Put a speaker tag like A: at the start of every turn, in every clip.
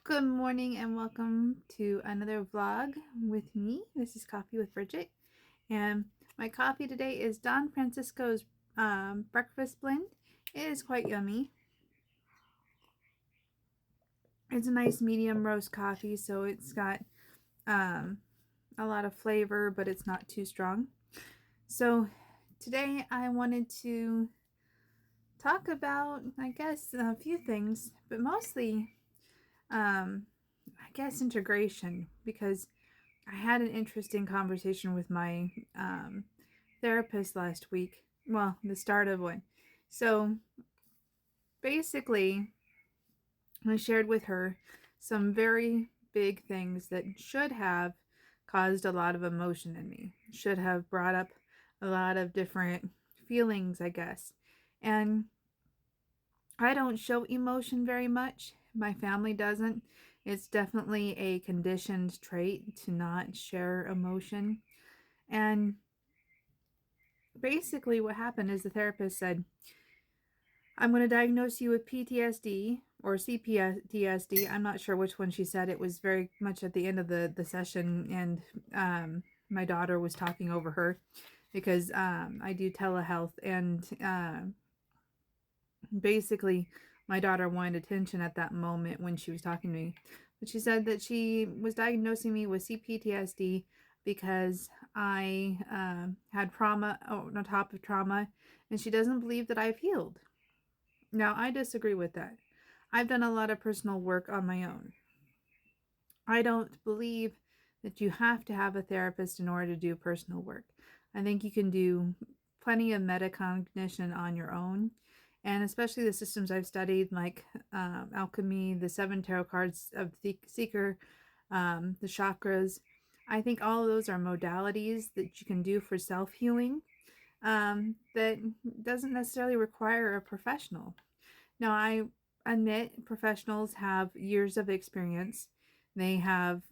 A: Good morning and welcome to another vlog with me. This is Coffee with Bridget, and my coffee today is Don Francisco's breakfast blend. It is quite yummy. It's a nice medium roast coffee, so it's got a lot of flavor, but it's not too strong. So today I wanted to talk about, I guess, a few things, but mostly, I guess, integration, because I had an interesting conversation with my therapist last week. Well, the start of one. So basically, I shared with her some very big things that should have caused a lot of emotion in me, should have brought up a lot of different feelings, I guess. And I don't show emotion very much. My family doesn't. It's definitely a conditioned trait to not share emotion. And basically what happened is the therapist said, I'm going to diagnose you with PTSD or CPTSD. I'm not sure which one she said. It was very much at the end of the session, and my daughter was talking over her because I do telehealth, and basically my daughter wanted attention at that moment when she was talking to me. But she said that she was diagnosing me with CPTSD because I had trauma on top of trauma, and she doesn't believe that I've healed. Now, I disagree with that. I've done a lot of personal work on my own. I don't believe that you have to have a therapist in order to do personal work. I think you can do plenty of metacognition on your own, and especially the systems I've studied, like alchemy, the 7 tarot cards of the Seeker, the chakras. I think all of those are modalities that you can do for self-healing, that doesn't necessarily require a professional. Now, I admit professionals have years of experience. They have,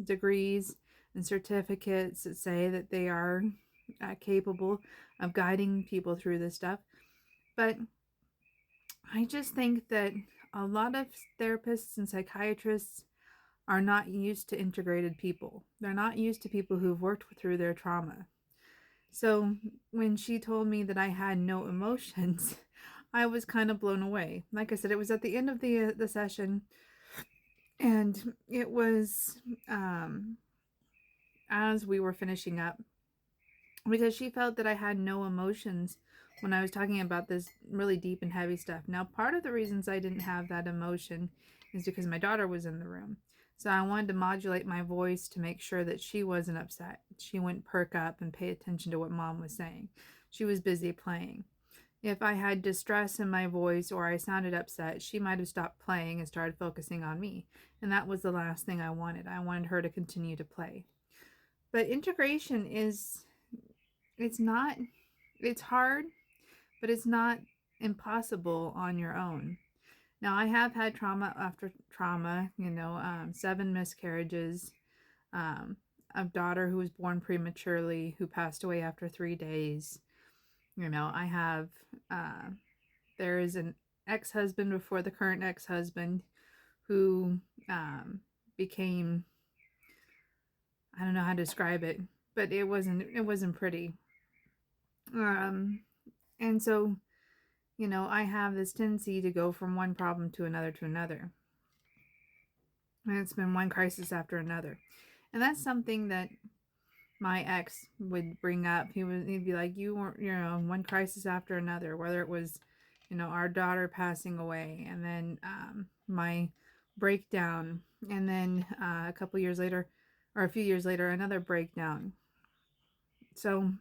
A: degrees and certificates that say that they are capable of guiding people through this stuff. But I just think that a lot of therapists and psychiatrists are not used to integrated people. They're not used to people who've worked through their trauma. So when she told me that I had no emotions, I was kind of blown away. Like I said, it was at the end of the session, and it was as we were finishing up, because she felt that I had no emotions when I was talking about this really deep and heavy stuff. Now, part of the reasons I didn't have that emotion is because my daughter was in the room. So I wanted to modulate my voice to make sure that she wasn't upset. She wouldn't perk up and pay attention to what mom was saying. She was busy playing. If I had distress in my voice or I sounded upset, she might have stopped playing and started focusing on me. And that was the last thing I wanted. I wanted her to continue to play. But integration it's not, it's hard, but it's not impossible on your own. Now, I have had trauma after trauma, 7 miscarriages, a daughter who was born prematurely, who passed away after 3 days. I have, there is an ex-husband before the current ex-husband who became, I don't know how to describe it, but it wasn't pretty. And so, I have this tendency to go from one problem to another to another. And it's been one crisis after another. And that's something that my ex would bring up. He'd be like, you weren't, one crisis after another, whether it was, our daughter passing away, and then my breakdown, and then a couple years later, or a few years later, another breakdown. So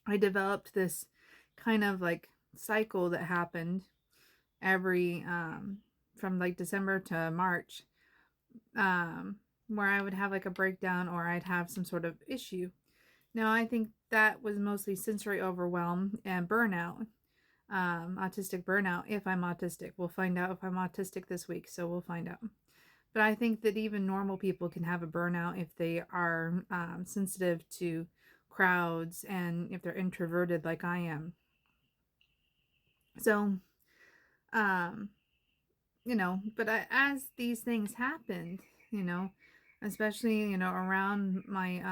A: I developed this kind of like cycle that happened every from like December to March, where I would have like a breakdown or I'd have some sort of issue. Now, I think that was mostly sensory overwhelm and burnout, autistic burnout, if I'm autistic. We'll find out if I'm autistic this week, so we'll find out. But I think that even normal people can have a burnout if they are sensitive to crowds and if they're introverted like I am. So, but as these things happened, you know, especially, around my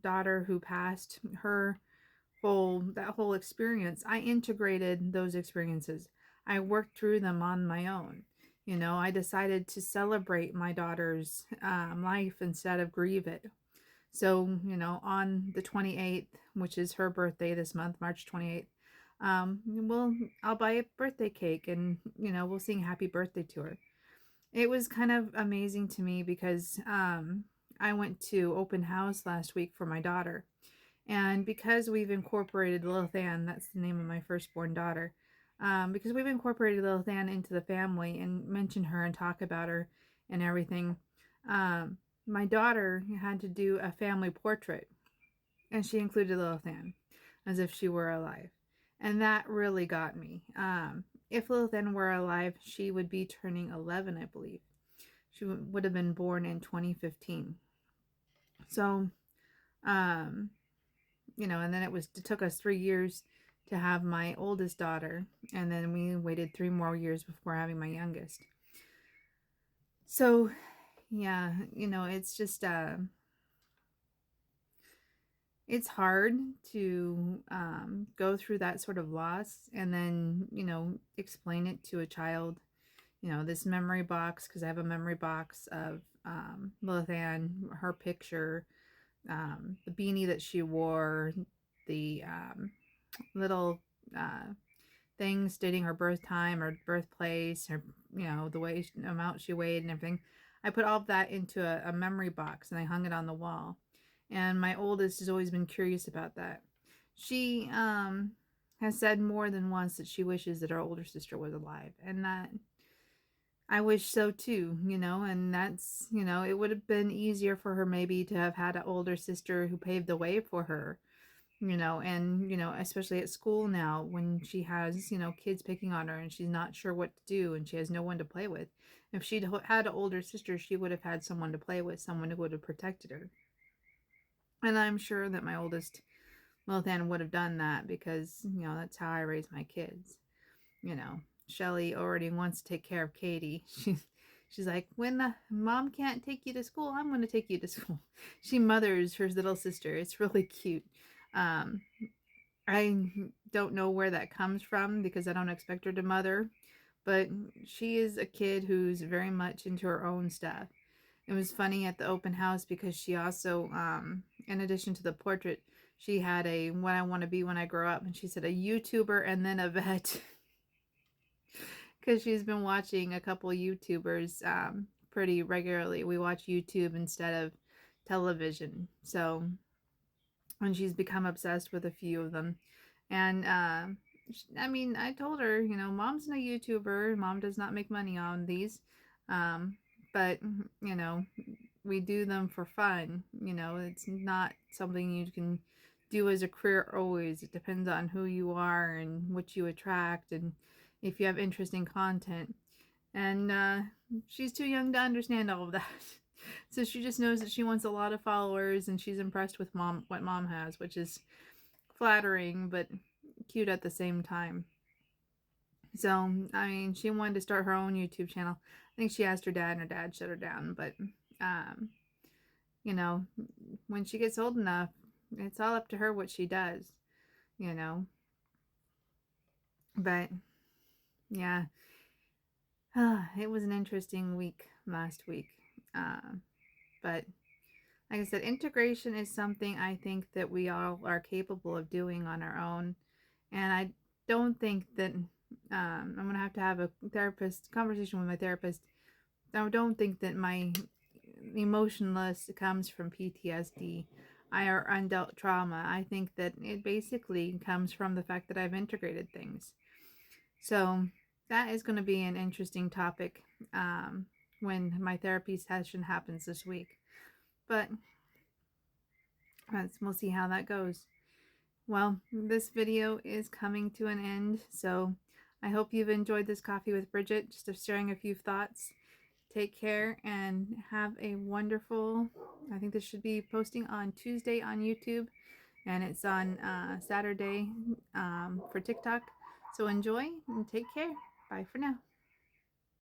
A: daughter who passed, that whole experience, I integrated those experiences. I worked through them on my own. I decided to celebrate my daughter's life instead of grieve it. So, on the 28th, which is her birthday this month, March 28th, I'll buy a birthday cake and, we'll sing happy birthday to her. It was kind of amazing to me because I went to open house last week for my daughter. And because we've incorporated Lilith Ann, that's the name of my firstborn daughter, because we've incorporated Lilith Ann into the family and mention her and talk about her and everything, my daughter had to do a family portrait, and she included Lilith Ann as if she were alive. And that really got me. If Lilith Ann were alive, she would be turning 11, I believe. She would have been born in 2015. So, and then it took us 3 years to have my oldest daughter, and then we waited 3 more years before having my youngest. So, yeah, it's just it's hard to go through that sort of loss and then explain it to a child. This memory box, because I have a memory box of Lilith Ann, her picture, the beanie that she wore, the little things stating her birth time or birthplace, her the amount she weighed and everything. I put all of that into a memory box and I hung it on the wall. And my oldest has always been curious about that. She has said more than once that she wishes that her older sister was alive, and that I wish so too, and that's, it would have been easier for her maybe to have had an older sister who paved the way for her, and, especially at school now when she has, kids picking on her and she's not sure what to do and she has no one to play with. If she'd had an older sister, she would have had someone to play with, someone who would have protected her. And I'm sure that my oldest Lilith Ann would have done that because, that's how I raise my kids. Shelly already wants to take care of Katie. She's like, when the mom can't take you to school, I'm going to take you to school. She mothers her little sister. It's really cute. I don't know where that comes from because I don't expect her to mother, but she is a kid who's very much into her own stuff. It was funny at the open house because she also, in addition to the portrait, she had a what I want to be when I grow up, and she said a YouTuber and then a vet. Because she's been watching a couple YouTubers pretty regularly. We watch YouTube instead of television. So, and she's become obsessed with a few of them. And, I told her, mom's not a YouTuber. Mom does not make money on these. But, we do them for fun. It's not something you can do as a career always. It depends on who you are and what you attract and if you have interesting content. And she's too young to understand all of that. So she just knows that she wants a lot of followers and she's impressed with what mom has, which is flattering but cute at the same time. So, she wanted to start her own YouTube channel. I think she asked her dad and her dad shut her down. But, when she gets old enough, it's all up to her what she does, But, yeah. It was an interesting week last week. But, like I said, integration is something I think that we all are capable of doing on our own. And I don't think that I'm going to have a conversation with my therapist. I don't think that my emotionless comes from PTSD or undealt trauma. I think that it basically comes from the fact that I've integrated things. So that is going to be an interesting topic when my therapy session happens this week. But we'll see how that goes. Well, this video is coming to an end, so I hope you've enjoyed this Coffee with Bridget, just of sharing a few thoughts. Take care and have a wonderful, I think this should be posting on Tuesday on YouTube, and it's on Saturday for TikTok. So enjoy and take care. Bye for now.